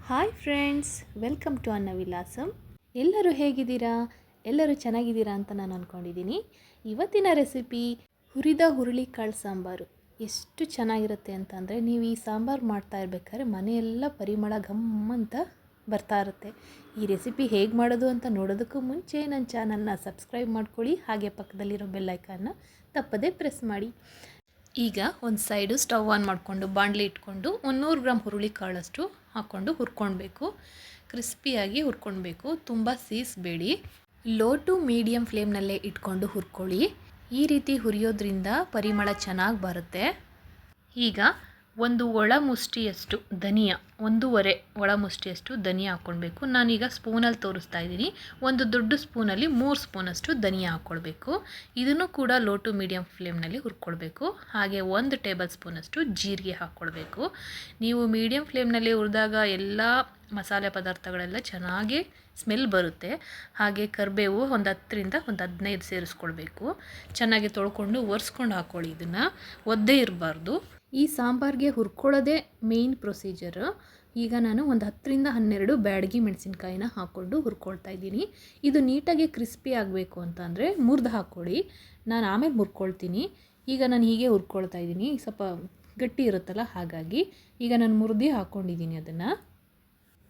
Hi friends, welcome to ಅನ್ನ ವಿಲಾಸಂ. ಎಲ್ಲರೂ ಹೇಗಿದ್ದೀರಾ? ಎಲ್ಲರೂ ಚೆನ್ನಾಗಿದ್ದೀರಾ ಅಂತ ನಾನು ಅಂದ್ಕೊಂಡಿದ್ದೀನಿ. ಇವತ್ತಿನ ರೆಸಿಪಿ ಹುರಿದ ಹುರುಳಿಕಾಳು ಸಾಂಬಾರು. ಎಷ್ಟು ಚೆನ್ನಾಗಿರುತ್ತೆ ಅಂತಂದರೆ ನೀವು ಈ ಸಾಂಬಾರು ಮಾಡ್ತಾ ಇರ್ಬೇಕಾದ್ರೆ ಮನೆಯೆಲ್ಲ ಪರಿಮಳ ಘಮ್ ಅಂತ ಬರ್ತಾ ಇರುತ್ತೆ. ಈ ರೆಸಿಪಿ ಹೇಗೆ ಮಾಡೋದು ಅಂತ ನೋಡೋದಕ್ಕೂ ಮುಂಚೆ ನನ್ನ ಚಾನಲ್ನ ಸಬ್ಸ್ಕ್ರೈಬ್ ಮಾಡ್ಕೊಳ್ಳಿ, ಹಾಗೆ ಪಕ್ಕದಲ್ಲಿರೋ ಬೆಲ್ಲೈಕನ್ನ ತಪ್ಪದೇ ಪ್ರೆಸ್ ಮಾಡಿ. ಈಗ ಒಂದು ಸೈಡು ಸ್ಟವ್ ಆನ್ ಮಾಡಿಕೊಂಡು ಬಾಣಲಿ ಇಟ್ಕೊಂಡು 100 ಗ್ರಾಮ್ ಹುರುಳಿಕಾಳಷ್ಟು ಹಾಕ್ಕೊಂಡು ಹುರ್ಕೊಳ್ಬೇಕು. ಕ್ರಿಸ್ಪಿಯಾಗಿ ಹುರ್ಕೊಳ್ಬೇಕು, ತುಂಬ ಸೀಸಬೇಡಿ. ಲೋ ಟು ಮೀಡಿಯಮ್ ಫ್ಲೇಮ್ನಲ್ಲೇ ಇಟ್ಕೊಂಡು ಹುರ್ಕೊಳ್ಳಿ. ಈ ರೀತಿ ಹುರಿಯೋದ್ರಿಂದ ಪರಿಮಳ ಚೆನ್ನಾಗಿ ಬರುತ್ತೆ. ಈಗ ಒಂದು ಒಳ ಮುಷ್ಟಿಯಷ್ಟು ಧನಿಯಾ, 1.5 ಒಳ ಮುಷ್ಟಿಯಷ್ಟು ಧನಿಯಾ ಹಾಕ್ಕೊಳ್ಬೇಕು. ನಾನೀಗ ಸ್ಪೂನಲ್ಲಿ ತೋರಿಸ್ತಾ ಇದ್ದೀನಿ. ಒಂದು ದೊಡ್ಡ ಸ್ಪೂನಲ್ಲಿ 3 ಸ್ಪೂನಷ್ಟು ಧನಿಯಾ ಹಾಕ್ಕೊಳ್ಬೇಕು. ಇದನ್ನು ಕೂಡ ಲೋ ಟು ಮೀಡಿಯಮ್ ಫ್ಲೇಮ್ನಲ್ಲಿ ಹುರ್ಕೊಳ್ಬೇಕು. ಹಾಗೆ 1 ಟೇಬಲ್ ಸ್ಪೂನಷ್ಟು ಜೀರಿಗೆ ಹಾಕ್ಕೊಳ್ಬೇಕು. ನೀವು ಮೀಡಿಯಮ್ ಫ್ಲೇಮ್ನಲ್ಲಿ ಹುರಿದಾಗ ಎಲ್ಲ ಮಸಾಲೆ ಪದಾರ್ಥಗಳೆಲ್ಲ ಚೆನ್ನಾಗಿ ಸ್ಮೆಲ್ ಬರುತ್ತೆ. ಹಾಗೆ ಕರಿಬೇವು ಒಂದು 10ರಿಂದ 15 ಸೇರಿಸ್ಕೊಳ್ಬೇಕು. ಚೆನ್ನಾಗಿ ತೊಳ್ಕೊಂಡು ಒರೆಸ್ಕೊಂಡು ಹಾಕ್ಕೊಳ್ಳಿ. ಇದನ್ನು ಒದ್ದೇ ಇರಬಾರ್ದು. ಈ ಸಾಂಬಾರಿಗೆ ಹುರ್ಕೊಳ್ಳೋದೇ ಮೇಯ್ನ್ ಪ್ರೊಸೀಜರ್. ಈಗ ನಾನು ಒಂದು 10ರಿಂದ 12 ಬ್ಯಾಡಗಿ ಮೆಣಸಿನ್ಕಾಯಿನ ಹಾಕ್ಕೊಂಡು ಹುರ್ಕೊಳ್ತಾ ಇದ್ದೀನಿ. ಇದು ನೀಟಾಗಿ ಕ್ರಿಸ್ಪಿ ಆಗಬೇಕು ಅಂತಂದರೆ ಮುರಿದು ಹಾಕ್ಕೊಳ್ಳಿ. ನಾನು ಆಮೇಲೆ ಮುರ್ಕೊಳ್ತೀನಿ. ಈಗ ನಾನು ಹೀಗೆ ಹುರ್ಕೊಳ್ತಾ ಇದ್ದೀನಿ. ಸ್ವಲ್ಪ ಗಟ್ಟಿ ಇರುತ್ತಲ್ಲ, ಹಾಗಾಗಿ ಈಗ ನಾನು ಮುರಿದು ಹಾಕ್ಕೊಂಡಿದ್ದೀನಿ. ಅದನ್ನು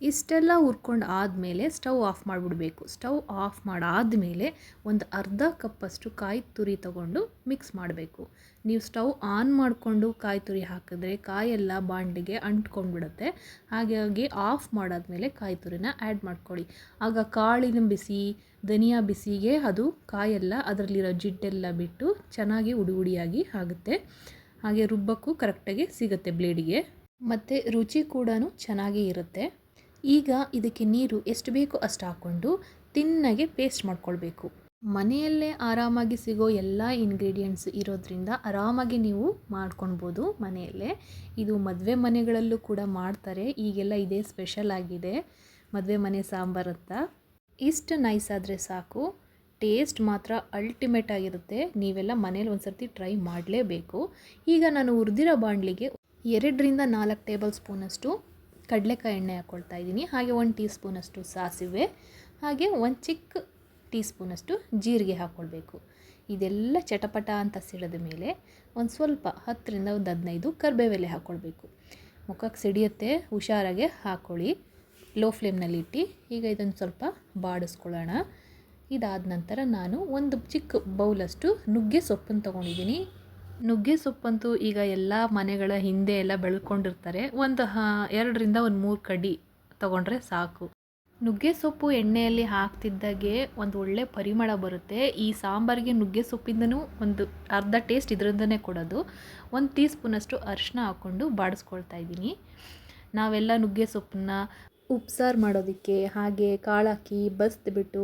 ಇಷ್ಟೆಲ್ಲ ಹುರ್ಕೊಂಡು ಆದಮೇಲೆ ಸ್ಟವ್ ಆಫ್ ಮಾಡಿಬಿಡಬೇಕು. ಸ್ಟವ್ ಆಫ್ ಮಾಡಾದಮೇಲೆ ಒಂದು ಅರ್ಧ ಕಪ್ಪಷ್ಟು ಕಾಯಿ ತುರಿ ತೊಗೊಂಡು ಮಿಕ್ಸ್ ಮಾಡಬೇಕು. ನೀವು ಸ್ಟವ್ ಆನ್ ಮಾಡಿಕೊಂಡು ಕಾಯಿ ತುರಿ ಹಾಕಿದ್ರೆ ಕಾಯೆಲ್ಲ ಬಾಣಲಿಗೆ ಅಂಟ್ಕೊಂಡ್ಬಿಡುತ್ತೆ. ಹಾಗಾಗಿ ಆಫ್ ಮಾಡಾದಮೇಲೆ ಕಾಯಿ ತುರಿನ ಆ್ಯಡ್ ಮಾಡ್ಕೊಳ್ಳಿ. ಆಗ ಕಾಳಿನ ಬಿಸಿ, ಧನಿಯಾ ಬಿಸಿಗೆ ಅದು ಕಾಯೆಲ್ಲ ಅದರಲ್ಲಿರೋ ಜಿಡ್ಡೆಲ್ಲ ಬಿಟ್ಟು ಚೆನ್ನಾಗಿ ಉಡಿಯಾಗಿ ಆಗುತ್ತೆ. ಹಾಗೆ ರುಬ್ಬಕ್ಕೂ ಕರೆಕ್ಟಾಗಿ ಸಿಗುತ್ತೆ ಬ್ಲೇಡಿಗೆ, ಮತ್ತು ರುಚಿ ಕೂಡ ಚೆನ್ನಾಗಿ ಇರುತ್ತೆ. ಈಗ ಇದಕ್ಕೆ ನೀರು ಎಷ್ಟು ಬೇಕೋ ಅಷ್ಟು ಹಾಕ್ಕೊಂಡು ತಿನ್ನಾಗೆ ಪೇಸ್ಟ್ ಮಾಡ್ಕೊಳ್ಬೇಕು. ಮನೆಯಲ್ಲೇ ಆರಾಮಾಗಿ ಸಿಗೋ ಎಲ್ಲ ಇಂಗ್ರೀಡಿಯೆಂಟ್ಸ್ ಇರೋದ್ರಿಂದ ಆರಾಮಾಗಿ ನೀವು ಮಾಡ್ಕೊಳ್ಬೋದು ಮನೆಯಲ್ಲೇ. ಇದು ಮದುವೆ ಮನೆಗಳಲ್ಲೂ ಕೂಡ ಮಾಡ್ತಾರೆ. ಈಗೆಲ್ಲ ಇದೇ ಸ್ಪೆಷಲ್ ಆಗಿದೆ, ಮದುವೆ ಮನೆ ಸಾಂಬಾರು ಅಂತ. ಇಷ್ಟು ನೈಸ್ ಆದರೆ ಸಾಕು. ಟೇಸ್ಟ್ ಮಾತ್ರ ಅಲ್ಟಿಮೇಟ್ ಆಗಿರುತ್ತೆ. ನೀವೆಲ್ಲ ಮನೇಲಿ ಒಂದು ಸರ್ತಿ ಟ್ರೈ ಮಾಡಲೇಬೇಕು. ಈಗ ನಾನು ಹುರಿದಿರೋ ಬಾಣಲಿಗೆ 2ರಿಂದ 4 ಟೇಬಲ್ ಸ್ಪೂನಷ್ಟು ಕಡಲೆಕಾಯಿ ಎಣ್ಣೆ ಹಾಕ್ಕೊಳ್ತಾ ಇದ್ದೀನಿ. ಹಾಗೆ 1 ಟೀ ಸ್ಪೂನಷ್ಟು ಸಾಸಿವೆ, ಹಾಗೆ 1 ಚಿಕ್ಕ ಟೀ ಸ್ಪೂನಷ್ಟು ಜೀರಿಗೆ ಹಾಕ್ಕೊಳ್ಬೇಕು. ಇದೆಲ್ಲ ಚಟಪಟ ಅಂತ ಸಿಡಿದ ಮೇಲೆ ಒಂದು ಸ್ವಲ್ಪ 10ರಿಂದ 15 ಕರಿಬೇವೆಲೆ ಹಾಕ್ಕೊಳ್ಬೇಕು. ಮುಖಕ್ಕೆ ಸಿಡಿಯುತ್ತೆ, ಹುಷಾರಾಗೆ ಹಾಕ್ಕೊಳ್ಳಿ. ಲೋ ಫ್ಲೇಮ್ನಲ್ಲಿ ಇಟ್ಟು ಈಗ ಇದನ್ನು ಸ್ವಲ್ಪ ಬಾಡಿಸ್ಕೊಳ್ಳೋಣ. ಇದಾದ ನಂತರ ನಾನು ಒಂದು ಚಿಕ್ಕ ಬೌಲಷ್ಟು ನುಗ್ಗೆ ಸೊಪ್ಪನ್ನು ತೊಗೊಂಡಿದ್ದೀನಿ. ನುಗ್ಗೆ ಸೊಪ್ಪಂತೂ ಈಗ ಎಲ್ಲ ಮನೆಗಳ ಹಿಂದೆ ಎಲ್ಲ ಬೆಳ್ಕೊಂಡಿರ್ತಾರೆ. ಒಂದು 2ರಿಂದ 3 ಕಡ್ಡಿ ತೊಗೊಂಡ್ರೆ ಸಾಕು. ನುಗ್ಗೆ ಸೊಪ್ಪು ಎಣ್ಣೆಯಲ್ಲಿ ಹಾಕ್ತಿದ್ದಾಗೆ ಒಂದು ಒಳ್ಳೆ ಪರಿಮಳ ಬರುತ್ತೆ. ಈ ಸಾಂಬಾರಿಗೆ ನುಗ್ಗೆ ಸೊಪ್ಪಿಂದನೂ ಒಂದು ಅರ್ಧ ಟೇಸ್ಟ್ ಇದರಿಂದನೇ ಕೊಡೋದು. 1 ಟೀ ಸ್ಪೂನಷ್ಟು ಅರಿಶಿನ ಹಾಕ್ಕೊಂಡು ಬಾಡಿಸ್ಕೊಳ್ತಾ ಇದ್ದೀನಿ. ನಾವೆಲ್ಲ ನುಗ್ಗೆ ಸೊಪ್ಪನ್ನ ಉಪ್ಸಾರು ಮಾಡೋದಕ್ಕೆ, ಹಾಗೆ ಕಾಳಾಕಿ ಬಸ್ದುಬಿಟ್ಟು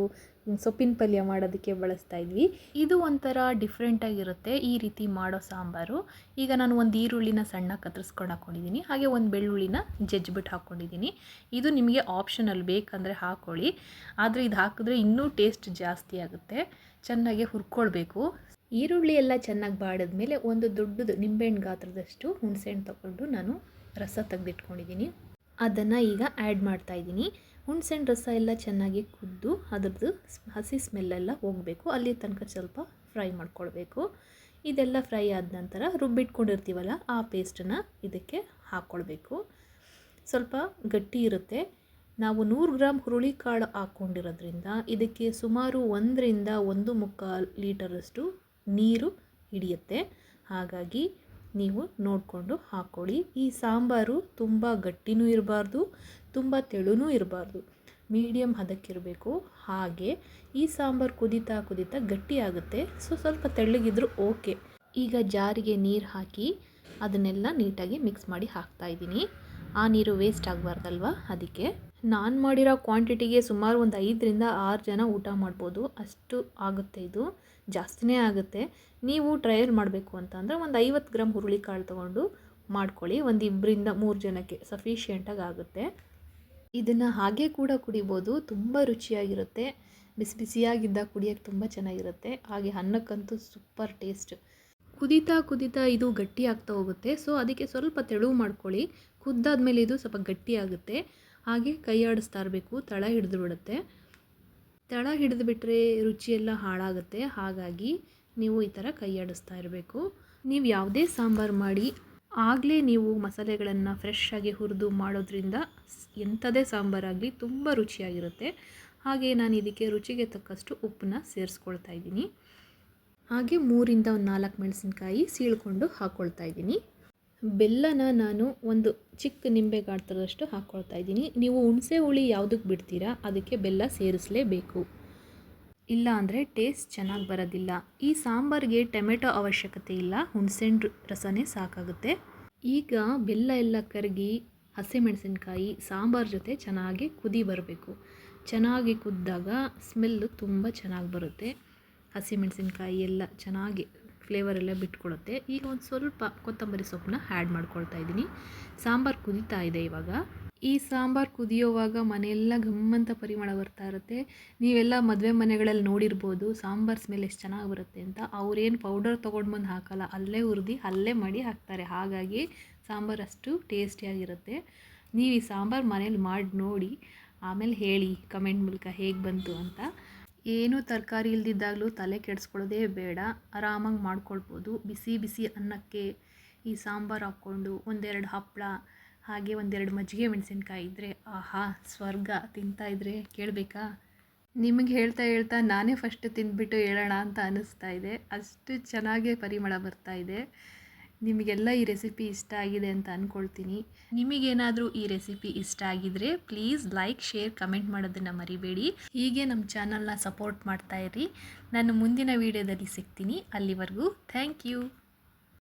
ಸೊಪ್ಪಿನ ಪಲ್ಯ ಮಾಡೋದಕ್ಕೆ ಬಳಸ್ತಾ ಇದ್ವಿ. ಇದು ಒಂಥರ ಡಿಫ್ರೆಂಟಾಗಿರುತ್ತೆ ಈ ರೀತಿ ಮಾಡೋ ಸಾಂಬಾರು. ಈಗ ನಾನು ಒಂದು ಈರುಳ್ಳಿನ ಸಣ್ಣ ಕತ್ತರಿಸ್ಕೊಂಡು ಹಾಕ್ಕೊಂಡಿದ್ದೀನಿ. ಹಾಗೆ ಒಂದು ಬೆಳ್ಳುಳ್ಳಿನ ಜಜ್ಜಿಬಿಟ್ಟು ಹಾಕ್ಕೊಂಡಿದ್ದೀನಿ. ಇದು ನಿಮಗೆ ಆಪ್ಷನಲ್, ಬೇಕಂದರೆ ಹಾಕ್ಕೊಳ್ಳಿ. ಆದರೆ ಇದು ಹಾಕಿದ್ರೆ ಇನ್ನೂ ಟೇಸ್ಟ್ ಜಾಸ್ತಿ ಆಗುತ್ತೆ. ಚೆನ್ನಾಗಿ ಹುರ್ಕೊಳ್ಬೇಕು. ಈರುಳ್ಳಿ ಎಲ್ಲ ಚೆನ್ನಾಗಿ ಬಾಡಿದ್ಮೇಲೆ ಒಂದು ದೊಡ್ಡದು ನಿಂಬೆಹಣ್ಣು ಗಾತ್ರದಷ್ಟು ಹುಣಸೆಹಣ್ಣು ತೊಗೊಂಡು ನಾನು ರಸ ತೆಗೆದಿಟ್ಕೊಂಡಿದ್ದೀನಿ. ಅದನ್ನು ಈಗ ಆ್ಯಡ್ ಮಾಡ್ತಾಯಿದ್ದೀನಿ. ಹುಣಸೆಹಣ್ಣು ರಸ ಎಲ್ಲ ಚೆನ್ನಾಗಿ ಕುದ್ದು ಅದರದ್ದು ಹಸಿ ಸ್ಮೆಲ್ಲೆಲ್ಲ ಹೋಗಬೇಕು. ಅಲ್ಲಿ ತನಕ ಸ್ವಲ್ಪ ಫ್ರೈ ಮಾಡ್ಕೊಳ್ಬೇಕು. ಇದೆಲ್ಲ ಫ್ರೈ ಆದ ನಂತರ ರುಬ್ಬಿಟ್ಕೊಂಡಿರ್ತೀವಲ್ಲ ಆ ಪೇಸ್ಟನ್ನು ಇದಕ್ಕೆ ಹಾಕ್ಕೊಳ್ಬೇಕು. ಸ್ವಲ್ಪ ಗಟ್ಟಿ ಇರುತ್ತೆ. ನಾವು 100 ಗ್ರಾಮ್ ಹುರುಳಿಕಾಳು ಹಾಕ್ಕೊಂಡಿರೋದ್ರಿಂದ ಇದಕ್ಕೆ ಸುಮಾರು 1ರಿಂದ 1.25 ಲೀಟರಷ್ಟು ನೀರು ಹಿಡಿಯುತ್ತೆ. ಹಾಗಾಗಿ ನೀವು ನೋಡಿಕೊಂಡು ಹಾಕ್ಕೊಳ್ಳಿ. ಈ ಸಾಂಬಾರು ತುಂಬ ಗಟ್ಟಿನೂ ಇರಬಾರ್ದು, ತುಂಬ ತೆಳುನೂ ಇರಬಾರ್ದು, ಮೀಡಿಯಮ್ ಹದಕ್ಕಿರಬೇಕು. ಹಾಗೆ ಈ ಸಾಂಬಾರು ಕುದೀತಾ ಕುದೀತಾ ಗಟ್ಟಿ ಆಗುತ್ತೆ. ಸ್ವಲ್ಪ ತೆಳ್ಳಗಿದ್ರೂ ಓಕೆ. ಈಗ ಜಾರಿಗೆ ನೀರು ಹಾಕಿ ಅದನ್ನೆಲ್ಲ ನೀಟಾಗಿ ಮಿಕ್ಸ್ ಮಾಡಿ ಹಾಕ್ತಾಯಿದ್ದೀನಿ. ಆ ನೀರು ವೇಸ್ಟ್ ಆಗಬಾರ್ದಲ್ವ, ಅದಕ್ಕೆ. ನಾನು ಮಾಡಿರೋ ಕ್ವಾಂಟಿಟಿಗೆ ಸುಮಾರು ಒಂದು 5ರಿಂದ 6 ಜನ ಊಟ ಮಾಡ್ಬೋದು, ಅಷ್ಟು ಆಗುತ್ತೆ. ಇದು ಜಾಸ್ತಿನೇ ಆಗುತ್ತೆ. ನೀವು ಟ್ರಯಲ್ ಮಾಡಬೇಕು ಅಂತಂದರೆ ಒಂದು 50 ಗ್ರಾಮ್ ಹುರುಳಿಕಾಳು ತೊಗೊಂಡು ಮಾಡ್ಕೊಳ್ಳಿ. ಒಂದು 2ರಿಂದ 3 ಜನಕ್ಕೆ ಸಫಿಷಿಯೆಂಟಾಗಿ ಆಗುತ್ತೆ. ಇದನ್ನು ಹಾಗೆ ಕೂಡ ಕುಡಿಬೋದು, ತುಂಬ ರುಚಿಯಾಗಿರುತ್ತೆ. ಬಿಸಿ ಬಿಸಿಯಾಗಿದ್ದಾಗ ಕುಡಿಯೋಕ್ಕೆ ತುಂಬ ಚೆನ್ನಾಗಿರುತ್ತೆ. ಹಾಗೆ ಅನ್ನಕ್ಕಂತೂ ಸೂಪರ್ ಟೇಸ್ಟ್. ಕುದೀತಾ ಕುದೀತಾ ಇದು ಗಟ್ಟಿ ಆಗ್ತಾ ಹೋಗುತ್ತೆ. ಸೊ ಅದಕ್ಕೆ ಸ್ವಲ್ಪ ತೆಳು ಮಾಡ್ಕೊಳ್ಳಿ. ಕುದ್ದಾದ್ಮೇಲೆ ಇದು ಸ್ವಲ್ಪ ಗಟ್ಟಿ ಆಗುತ್ತೆ. ಹಾಗೆ ಕೈ ಆಡಿಸ್ತಾ ಇರಬೇಕು, ತಳ ಹಿಡಿದು ಬಿಡುತ್ತೆ. ತಳ ಹಿಡಿದು ಬಿಟ್ಟರೆ ರುಚಿಯೆಲ್ಲ ಹಾಳಾಗುತ್ತೆ. ಹಾಗಾಗಿ ನೀವು ಈ ಥರ ಕೈ ಆಡಿಸ್ತಾ ಇರಬೇಕು. ನೀವು ಯಾವುದೇ ಸಾಂಬಾರು ಮಾಡಿ ಆಗಲೇ ನೀವು ಮಸಾಲೆಗಳನ್ನು ಫ್ರೆಶ್ ಆಗಿ ಹುರಿದು ಮಾಡೋದ್ರಿಂದ ಎಂಥದೇ ಸಾಂಬಾರಾಗಲಿ ತುಂಬ ರುಚಿಯಾಗಿರುತ್ತೆ. ಹಾಗೆ ನಾನು ಇದಕ್ಕೆ ರುಚಿಗೆ ತಕ್ಕಷ್ಟು ಉಪ್ಪನ್ನ ಸೇರಿಸ್ಕೊಳ್ತಾ ಇದ್ದೀನಿ. ಹಾಗೆ 3ರಿಂದ 4 ಮೆಣಸಿನ್ಕಾಯಿ ಸೀಳ್ಕೊಂಡು ಹಾಕ್ಕೊಳ್ತಾ ಇದ್ದೀನಿ. ಬೆಲ್ಲನ ನಾನು ಒಂದು ಚಿಕ್ಕ ನಿಂಬೆ ಗಾತ್ರದಷ್ಟು ಹಾಕ್ಕೊಳ್ತಾ ಇದ್ದೀನಿ. ನೀವು ಹುಣಸೆ ಹುಳಿ ಯಾವುದಕ್ಕೆ ಬಿಡ್ತೀರಾ ಅದಕ್ಕೆ ಬೆಲ್ಲ ಸೇರಿಸಲೇಬೇಕು, ಇಲ್ಲ ಅಂದರೆ ಟೇಸ್ಟ್ ಚೆನ್ನಾಗಿ ಬರೋದಿಲ್ಲ. ಈ ಸಾಂಬಾರಿಗೆ ಟೊಮೆಟೊ ಅವಶ್ಯಕತೆ ಇಲ್ಲ, ಹುಣಸೆಹಣ್ಣು ರಸನೇ ಸಾಕಾಗುತ್ತೆ. ಈಗ ಬೆಲ್ಲ ಎಲ್ಲ ಕರಗಿ ಹಸಿಮೆಣಸಿನ್ಕಾಯಿ ಸಾಂಬಾರು ಜೊತೆ ಚೆನ್ನಾಗಿ ಕುದಿ ಬರಬೇಕು. ಚೆನ್ನಾಗಿ ಕುದ್ದಾಗ ಸ್ಮೆಲ್ಲು ತುಂಬ ಚೆನ್ನಾಗಿ ಬರುತ್ತೆ. ಹಸಿಮೆಣಸಿನ್ಕಾಯಿ ಎಲ್ಲ ಚೆನ್ನಾಗಿ ಫ್ಲೇವರ್ ಎಲ್ಲ ಬಿಟ್ಕೊಳುತ್ತೆ. ಈಗ ಒಂದು ಸ್ವಲ್ಪ ಕೊತ್ತಂಬರಿ ಸೊಪ್ಪನ್ನ ಆ್ಯಡ್ ಮಾಡ್ಕೊಳ್ತಾ ಇದ್ದೀನಿ. ಸಾಂಬಾರು ಕುದೀತಾ ಇದೆ ಇವಾಗ. ಈ ಸಾಂಬಾರು ಕುದಿಯೋವಾಗ ಮನೆಯೆಲ್ಲ ಗಮ್ಮಂತ ಪರಿಮಳ ಬರ್ತಾ ಇರುತ್ತೆ. ನೀವೆಲ್ಲ ಮದುವೆ ಮನೆಗಳಲ್ಲಿ ನೋಡಿರ್ಬೋದು ಸಾಂಬಾರು ಸ್ಮೆಲ್ ಎಷ್ಟು ಚೆನ್ನಾಗಿ ಬರುತ್ತೆ ಅಂತ. ಅವ್ರೇನು ಪೌಡರ್ ತೊಗೊಂಡು ಬಂದು ಹಾಕಲ್ಲ, ಅಲ್ಲೇ ಹುರಿದು ಅಲ್ಲೇ ಮಾಡಿ ಹಾಕ್ತಾರೆ. ಹಾಗಾಗಿ ಸಾಂಬಾರು ಅಷ್ಟು ಟೇಸ್ಟಿಯಾಗಿರುತ್ತೆ. ನೀವು ಈ ಸಾಂಬಾರು ಮನೇಲಿ ಮಾಡಿ ನೋಡಿ, ಆಮೇಲೆ ಹೇಳಿ ಕಮೆಂಟ್ ಮೂಲಕ ಹೇಗೆ ಬಂತು ಅಂತ. ಏನೂ ತರಕಾರಿ ಇಲ್ದಿದ್ದಾಗಲೂ ತಲೆ ಕೆಡಿಸ್ಕೊಳ್ಳೋದೇ ಬೇಡ, ಆರಾಮಾಗಿ ಮಾಡ್ಕೊಳ್ಬೋದು. ಬಿಸಿ ಬಿಸಿ ಅನ್ನಕ್ಕೆ ಈ ಸಾಂಬಾರು ಹಾಕ್ಕೊಂಡು 1-2 ಹಪ್ಪಳ ಹಾಗೆ 1-2 ಮಜ್ಜಿಗೆ ಮೆಣಸಿನ್ಕಾಯಿ ಇದ್ದರೆ ಆಹಾ ಸ್ವರ್ಗ. ತಿಂತಾಯಿದ್ರೆ ಕೇಳಬೇಕಾ? ನಿಮಗೆ ಹೇಳ್ತಾ ಹೇಳ್ತಾ ನಾನೇ ಫಸ್ಟ್ ತಿಂದ್ಬಿಟ್ಟು ಹೇಳೋಣ ಅಂತ ಅನ್ನಿಸ್ತಾ ಇದೆ. ಅಷ್ಟು ಚೆನ್ನಾಗೇ ಪರಿಮಳ ಬರ್ತಾ ಇದೆ. ನಿಮಗೆಲ್ಲ ಈ ರೆಸಿಪಿ ಇಷ್ಟ ಆಗಿದೆ ಅಂತ ಅಂದ್ಕೊಳ್ತೀನಿ. ನಿಮಗೇನಾದರೂ ಈ ರೆಸಿಪಿ ಇಷ್ಟ ಆಗಿದರೆ ಪ್ಲೀಸ್ ಲೈಕ್, ಶೇರ್, ಕಮೆಂಟ್ ಮಾಡೋದನ್ನು ಮರಿಬೇಡಿ. ಹೀಗೆ ನಮ್ಮ ಚಾನಲ್ನ ಸಪೋರ್ಟ್ ಮಾಡ್ತಾಯಿರಿ. ನಾನು ಮುಂದಿನ ವೀಡಿಯೋದಲ್ಲಿ ಸಿಗ್ತೀನಿ. ಅಲ್ಲಿವರೆಗೂ ಥ್ಯಾಂಕ್ ಯು.